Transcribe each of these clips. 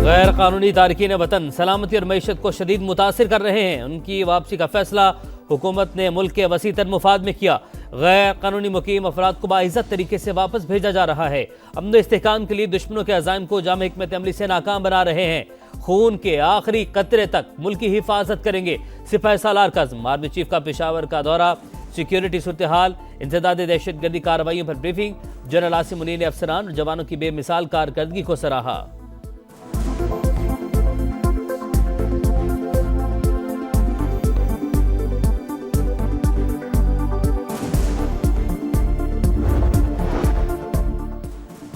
गैर कानूनी तारकीन वतन सलामती और मईशत को शदीद मुतासिर कर रहे हैं। उनकी वापसी का फैसला हुकूमत ने मुल्क के वसीतर मुफाद में किया। गैर कानूनी मुकीम अफराद को बाइज्जत तरीके से वापस भेजा जा रहा है। अमन इस्तेहकाम के लिए दुश्मनों के अज़ाइम को जाम हिकमत अमली से नाकाम बना रहे हैं। खून के आखिरी कतरे तक मुल्क की हिफाजत करेंगे। सिपाही सालार का अज़्म। आर्मी चीफ का पेशावर का दौरा, सिक्योरिटी सूरत हाल, इंसदाद दहशत गर्दी कार्रवाइयों पर ब्रीफिंग। जनरल आसिम मुनीर ने अफसरान और जवानों की बेमिसाल कारकर्दगी को सराहा।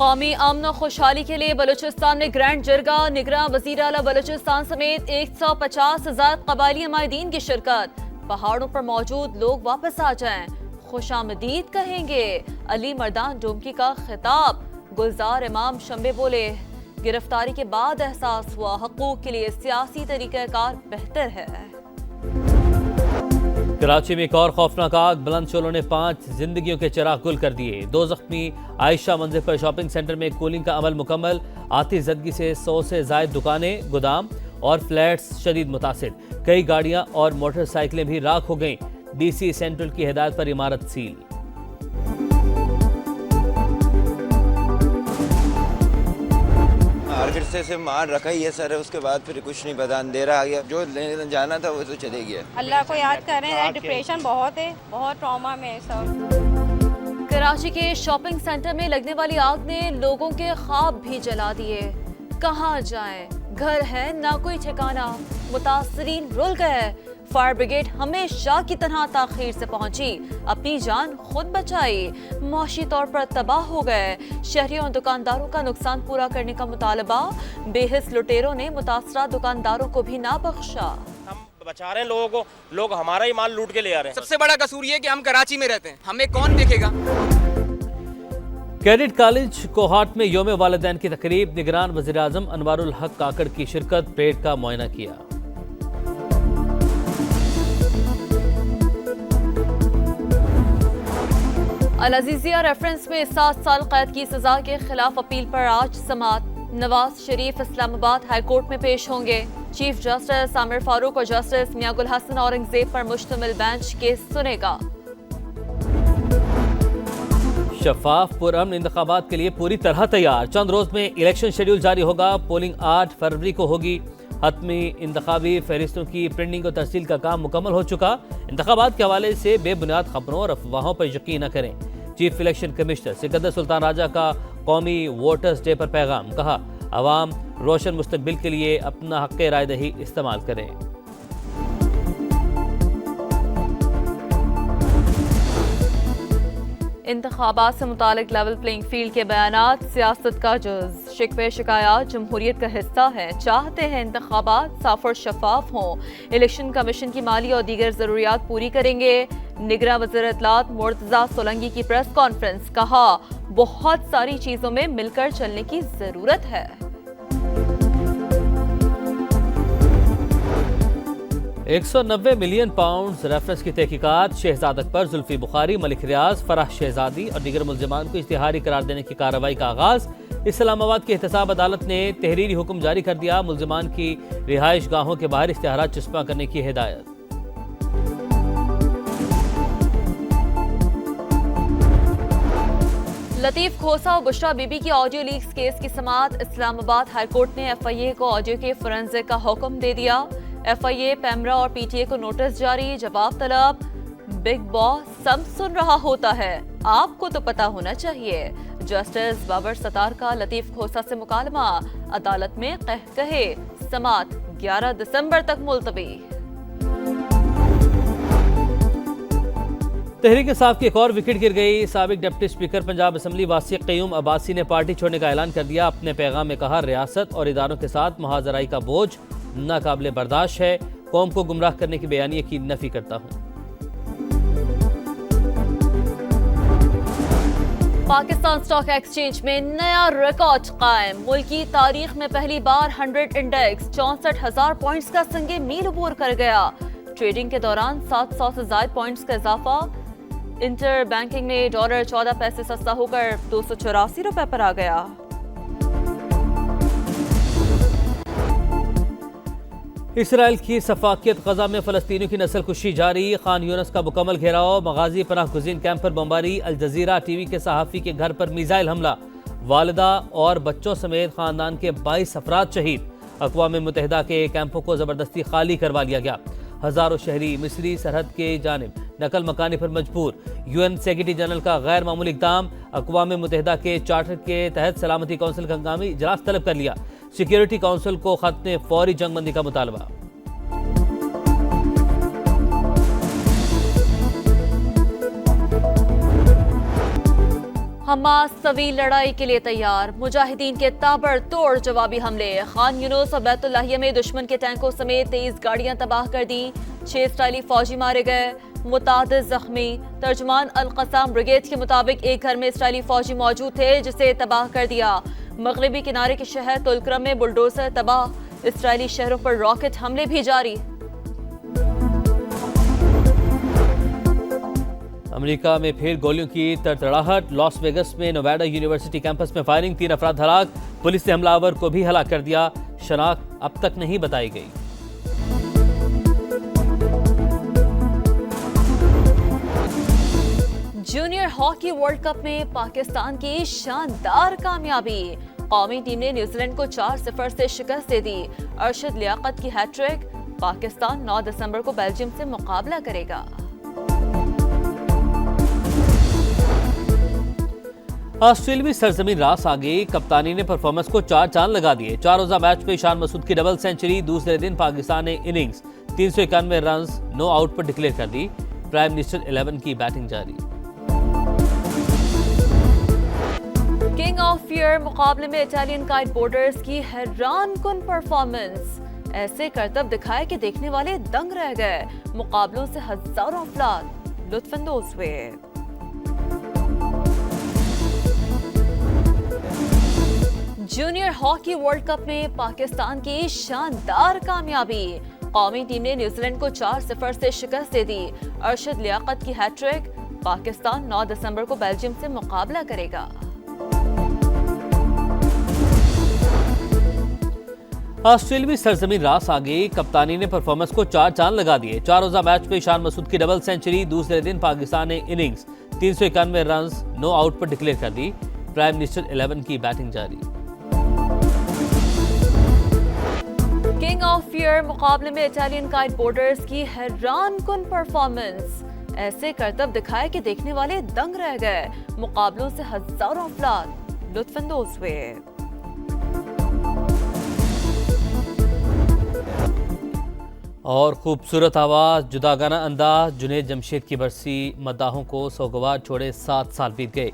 कौमी अमन और खुशहाली के लिए बलूचिस्तान में ग्रैंड जरगा। निगरां वज़ीर आला बलूचिस्तान समेत 150,000 कबायली हमायदीन की शिरकत। पहाड़ों पर मौजूद लोग वापस आ जाएं, खुशामदीद कहेंगे। अली मर्दान डोमकी का खिताब। गुलजार इमाम शंबे बोले, गिरफ्तारी के बाद एहसास हुआ हकूक के लिए सियासी तरीक़ाकार बेहतर है। कराची में एक और खौफनाक आग। बुलंद शोलों ने 5 जिंदगियों के चिराग गुल कर दिए। 2 जख्मी। आयशा मंजिल पर शॉपिंग सेंटर में कूलिंग का अमल मुकम्मल। आतिशज़दगी से 100 से ज़ायद दुकानें, गोदाम और फ्लैट्स शदीद मुतासिर। कई गाड़ियां और मोटरसाइकिलें भी राख हो गईं। DC सेंट्रल की हिदायत पर इमारत सील। फिर से मार रखा ही है सर, उसके बाद फिर कुछ नहीं पता, अंधेरा आ गया। जो लेने जाना था वो तो चले गया। अल्लाह को याद कर रहे हैं। डिप्रेशन बहुत है, बहुत ट्रॉमा में है सब। कराची के शॉपिंग सेंटर में लगने वाली आग ने लोगों के ख्वाब भी जला दिए। कहाँ जाएं? घर है ना कोई ठिकाना। मुतासरीन रुल गए। फायर ब्रिगेड हमेशा की तरह ताखीर से पहुंची, अपनी जान खुद बचाई। मौशी तौर पर तबाह हो गए। शहरियों और दुकानदारों का नुकसान पूरा करने का मुतालबा। बेहिस लुटेरों ने मुतासरा दुकानदारों को भी ना बख्शा। हम बचा रहे हैं लोगों को, लोग हमारा ही माल लूट के ले आ रहे हैं। सबसे बड़ा कसूर ये कि हम कराची में रहते हैं, हमें कौन देखेगा। कैडेट कॉलेज कोहाट में योम वालिदैन की तकरीब। निगरान वज़ीर आज़म अनवारुल हक काकड़ की शिरकत। पेट का मुआयना किया। अल अजीजिया रेफरेंस में 7 साल कैद की सजा के खिलाफ अपील पर आज समाअत। नवाज शरीफ इस्लामाबाद हाई कोर्ट में पेश होंगे। चीफ जस्टिस आमिर फारूक और जस्टिस मियां गुल हसन औरंगजेब पर मुश्तमिल बेंच केस सुनेगा। शफाफ पुरअमन इंतखाबात के लिए पूरी तरह तैयार। चंद रोज में इलेक्शन शेड्यूल जारी होगा। पोलिंग 8 फरवरी को होगी। हतमी इंतखाबी फहरिस्तों की प्रिंटिंग और तरसील का काम मुकम्मल हो चुका। इंतखाबात के हवाले से बेबुनियाद खबरों और अफवाहों पर यकीन न करें। Chief election commissioner Sikandar Sultan Raja का कौमी वोटर्स डे पर पैगाम। कहा, अवाम रोशन मुस्तकबिल के लिए अपना हक़ राय दही इस्तेमाल करें। इंतखाबात से मुतालिक लेवल प्लेइंग फील्ड के बयानात सियासत का जुज़। शिकवे शिकायत जमहूरियत का हिस्सा है। चाहते हैं इंतखाबात साफ और शफाफ हों। इलेक्शन कमीशन की माली और दीगर ज़रूरियात पूरी करेंगे। निगरां वज़ीर इत्तलात मुर्तज़ा सोलंकी की प्रेस कॉन्फ्रेंस। कहा, बहुत सारी चीज़ों में मिलकर चलने की ज़रूरत है। 190 मिलियन पाउंड रेफरेंस की तहकीकात। शहजाद अकबर, जुल्फी बुखारी, मलिक रियाज, फराह शहजादी और दीगर मुल्जिमान को इश्तिहारी करार देने की कार्रवाई का आगाज। इस्लामाबाद की एहतसाब अदालत ने तहरीरी हुक्म जारी कर दिया। मुल्जिमान की रिहाइश गाहों के बाहर इश्तिहारात चस्पा करने की हिदायत। लतीफ खोसा और बुशरा बीबी की ऑडियो लीक्स केस की समाअत। इस्लामाबाद हाई कोर्ट ने FIA को ऑडियो के फोरेंसिक का हुक्म दे दिया। FIA, पैमरा और PTA को नोटिस जारी। जवाब तलब। बिग बॉस सब सुन रहा होता है, आपको तो पता होना चाहिए। जस्टिस बाबर सतार का लतीफ खोसा से मुकालमा। अदालत में कहे। समाअत 11 दिसंबर तक मुलतवी। तहरीक इंसाफ की एक और विकेट गिर गई। साबिक डिप्टी स्पीकर पंजाब असम्बली वासी क़य्यूम अब्बासी ने पार्टी छोड़ने का ऐलान कर दिया। अपने पैगाम में कहा, रियासत और इदारों के साथ मुहाजराई का बोझ नाकाबिले बर्दाश्त है। कौम को गुमराह करने की बयानी की नफी करता हूँ। पाकिस्तान स्टॉक एक्सचेंज में नया रिकॉर्ड कायम। मुल्क की तारीख में पहली बार 100 इंडेक्स 64,000 पॉइंट्स का संगे मील अबूर कर गया। ट्रेडिंग के दौरान 700 से ज्यादा पॉइंट्स का इजाफा। इंटर बैंकिंग में डॉलर 14 पैसे सस्ता होकर 284 रुपए पर आ गया। इसराइल की सफाकियत गजा में फलस्तीनियों की नस्ल कुशी जारी। खान यूनस का मुकम्मल घेराव, मगाजी पनाह गुज़ीन कैंप पर बमबारी, अल जजीरा टीवी के सहाफ़ी के घर पर मिसाइल हमला, वालिदा और बच्चों समेत खानदान के 22 अफराद शहीद। अक़वाम मुत्तहिदा के कैंपों को ज़बरदस्ती खाली करवा लिया गया। हज़ारों शहरी मिस्री सरहद के जानिब नकल मकानी पर मजबूर। यूएन सेक्रेटरी जनरल का गैर मामूली इक़दाम, अक़वाम मुत्तहिदा के चार्टर के तहत सलामती कौंसिल का हंगामी इजलास तलब कर लिया। सिक्योरिटी काउंसिल को खत्म फौरी जंगबंदी का मुतालबा। हमास तवील लड़ाई के लिए तैयार, मुजाहिदीन के ताबड़तोड़ जवाबी हमले। खान यूनुस और बैतुल्लाहिया में दुश्मन के टैंकों समेत 23 गाड़ियां तबाह कर दी, 6 इसराइली फौजी मारे गए, मुतादिद जख्मी। तर्जुमान अल क़स्साम ब्रिगेड के मुताबिक एक घर में इसराइली फौजी मौजूद थे जिसे तबाह कर दिया। मगरबी किनारे के शहर तुलक्रम में बुलडोजर तबाह, इसराइली शहरों पर रॉकेट हमले भी जारी। अमेरिका में फिर गोलियों की तड़तड़ाहट, लॉस वेगस में नोवाडा यूनिवर्सिटी कैंपस में फायरिंग, 3 अफराद हलाक, पुलिस ने हमलावर को भी हलाक कर दिया, शनाख्त अब तक नहीं बताई गई। जूनियर हॉकी वर्ल्ड कप में पाकिस्तान की शानदार कामयाबी, कौमी टीम ने न्यूजीलैंड को 4-0 से शिकस्त दे दी। अरशद लियाकत की हैट्रिक, पाकिस्तान 9 दिसंबर को बेल्जियम से मुकाबला करेगा। ऑस्ट्रेलियावी सरजमीन रास आ गई, कप्तानी ने परफॉर्मेंस को 4 चांद लगा दिए। 4 रोजा मैच में शान मसूद की डबल सेंचुरी, दूसरे दिन पाकिस्तान ने इनिंग्स 391 रन 9 आउट पर डिक्लेयर कर दी। प्राइम मिनिस्टर 11 की बैटिंग जारी। किंग ऑफ ईयर मुकाबले में इटालियन काइट बोर्डर्स की हैरान कुन परफॉर्मेंस, ऐसे करतब दिखाए कि देखने वाले दंग रह गए। मुकाबलों से हजारों अफराद लुत्फानंदोज हुए। जूनियर हॉकी वर्ल्ड कप में पाकिस्तान की शानदार कामयाबी, कौमी टीम ने न्यूजीलैंड को 4-0 से शिकस्त दे दी। अरशद लियाकत की हैट्रिक, पाकिस्तान 9 दिसंबर को बेल्जियम से मुकाबला करेगा। ऑस्ट्रेलियावी सरजमीन रास आ गई, कप्तानी ने परफॉर्मेंस को 4 चांद लगा दिए। 4 रोजा मैच में शान मसूद की डबल सेंचुरी, दूसरे दिन पाकिस्तान ने इनिंग्स 391 रन 9 आउट पर डिक्लेयर कर दी। प्राइम मिनिस्टर 11 की बैटिंग जारी। किंग ऑफ ईयर मुकाबले में इटालियन काइट बोर्डर्स की हैरान कुन परफॉर्मेंस, ऐसे करतब दिखाए कि देखने वाले दंग रह गए। मुकाबलों से हजारों अफराद लुत्फानंदोज हुए। और खूबसूरत आवाज़, जुदागाना अंदाज, जुनैद जमशेद की बरसी, मद्दाहों को सोगवार छोड़े 7 साल बीत गए।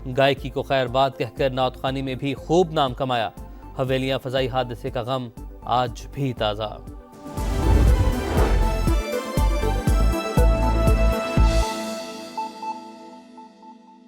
गायकी को खैरबाद कहकर नात खानी में भी खूब नाम कमाया। हवेलियां फजाई हादसे का गम आज भी ताज़ा।